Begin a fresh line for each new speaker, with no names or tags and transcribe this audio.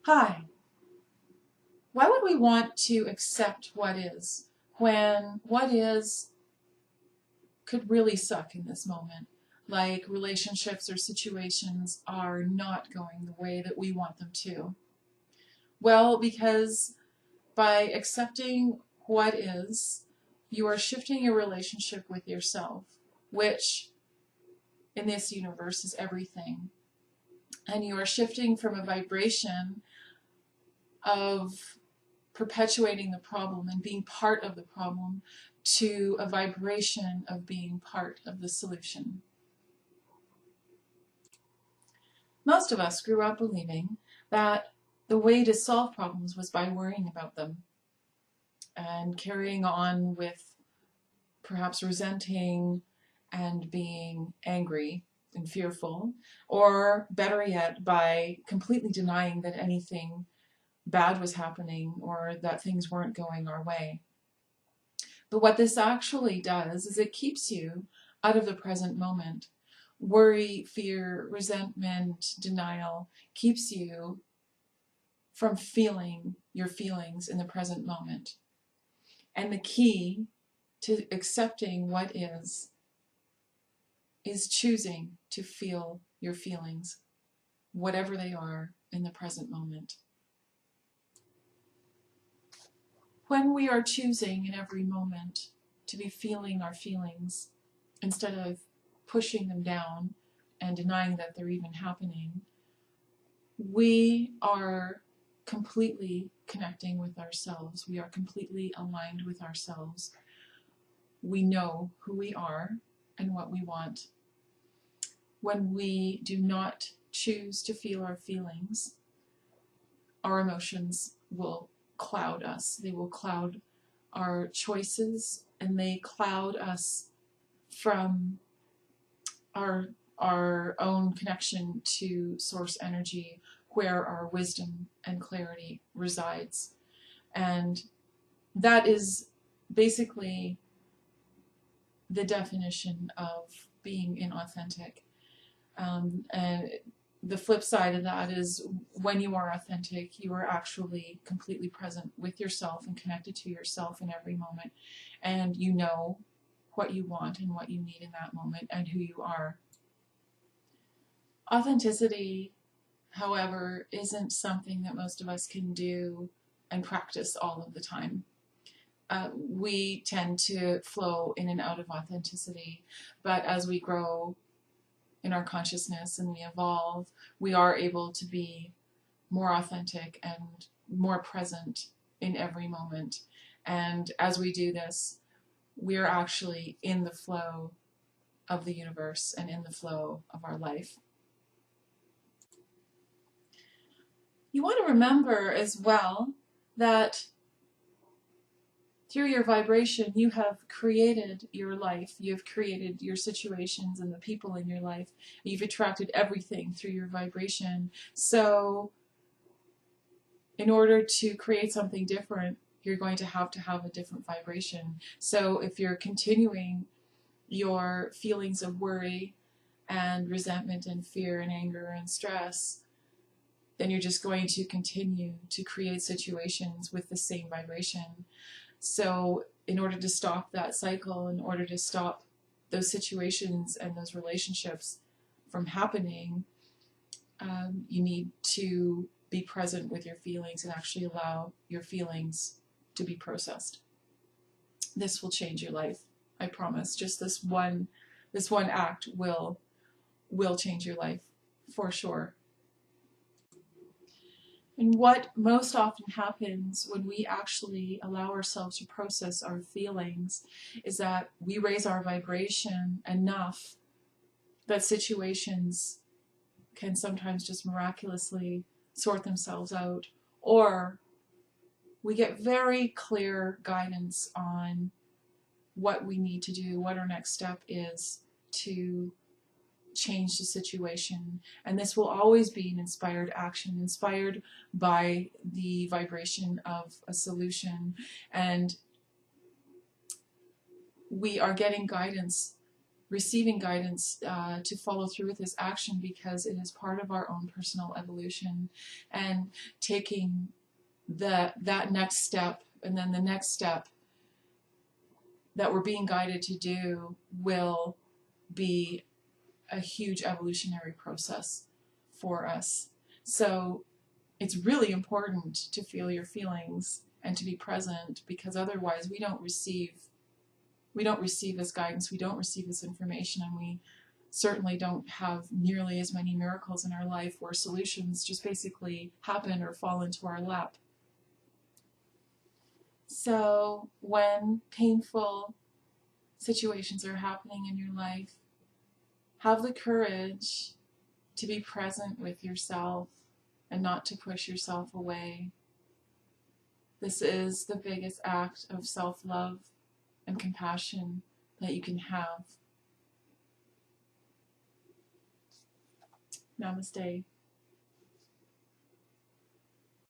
Hi. Why would we want to accept what is when what is could really suck in this moment? Like relationships or situations are not going the way that we want them to. Well, because by accepting what is, you are shifting your relationship with yourself, which in this universe is everything. And you are shifting from a vibration of perpetuating the problem and being part of the problem to a vibration of being part of the solution. Most of us grew up believing that the way to solve problems was by worrying about them and carrying on with perhaps resenting and being angry and fearful, or better yet, by completely denying that anything bad was happening or that things weren't going our way. But what this actually does is it keeps you out of the present moment. Worry, fear, resentment, denial keeps you from feeling your feelings in the present moment. And the key to accepting what is choosing to feel your feelings, whatever they are, in the present moment. When we are choosing in every moment to be feeling our feelings instead of pushing them down and denying that they're even happening, we are completely connecting with ourselves. We are completely aligned with ourselves. We know who we are and what we want. When we do not choose to feel our feelings, our emotions will cloud us. They will cloud our choices, and they cloud us from our own connection to source energy, where our wisdom and clarity resides. And that is basically the definition of being inauthentic. And the flip side of that is when you are authentic, you are actually completely present with yourself and connected to yourself in every moment. And you know what you want and what you need in that moment and who you are. Authenticity, however, isn't something that most of us can do and practice all of the time. We tend to flow in and out of authenticity, but as we grow in our consciousness and we evolve, we are able to be more authentic and more present in every moment. And as we do this, we're actually in the flow of the universe and in the flow of our life. You want to remember as well that through your vibration, you have created your life. You've created your situations and the people in your life. You've attracted everything through your vibration. So in order to create something different, you're going to have a different vibration. So if you're continuing your feelings of worry and resentment and fear and anger and stress, then you're just going to continue to create situations with the same vibration. So in order to stop that cycle, in order to stop those situations and those relationships from happening, you need to be present with your feelings and actually allow your feelings to be processed. This will change your life, I promise. Just this one act will change your life for sure. And what most often happens when we actually allow ourselves to process our feelings is that we raise our vibration enough that situations can sometimes just miraculously sort themselves out, or we get very clear guidance on what we need to do, what our next step is to change the situation. And this will always be an inspired action, inspired by the vibration of a solution. And we are getting guidance receiving guidance to follow through with this action, because it is part of our own personal evolution, and taking that next step and then the next step that we're being guided to do will be a huge evolutionary process for us. So it's really important to feel your feelings and to be present, because otherwise we don't receive this guidance, we don't receive this information, and we certainly don't have nearly as many miracles in our life where solutions just basically happen or fall into our lap. So when painful situations are happening in your life, have the courage to be present with yourself and not to push yourself away. This is the biggest act of self-love and compassion that you can have. Namaste.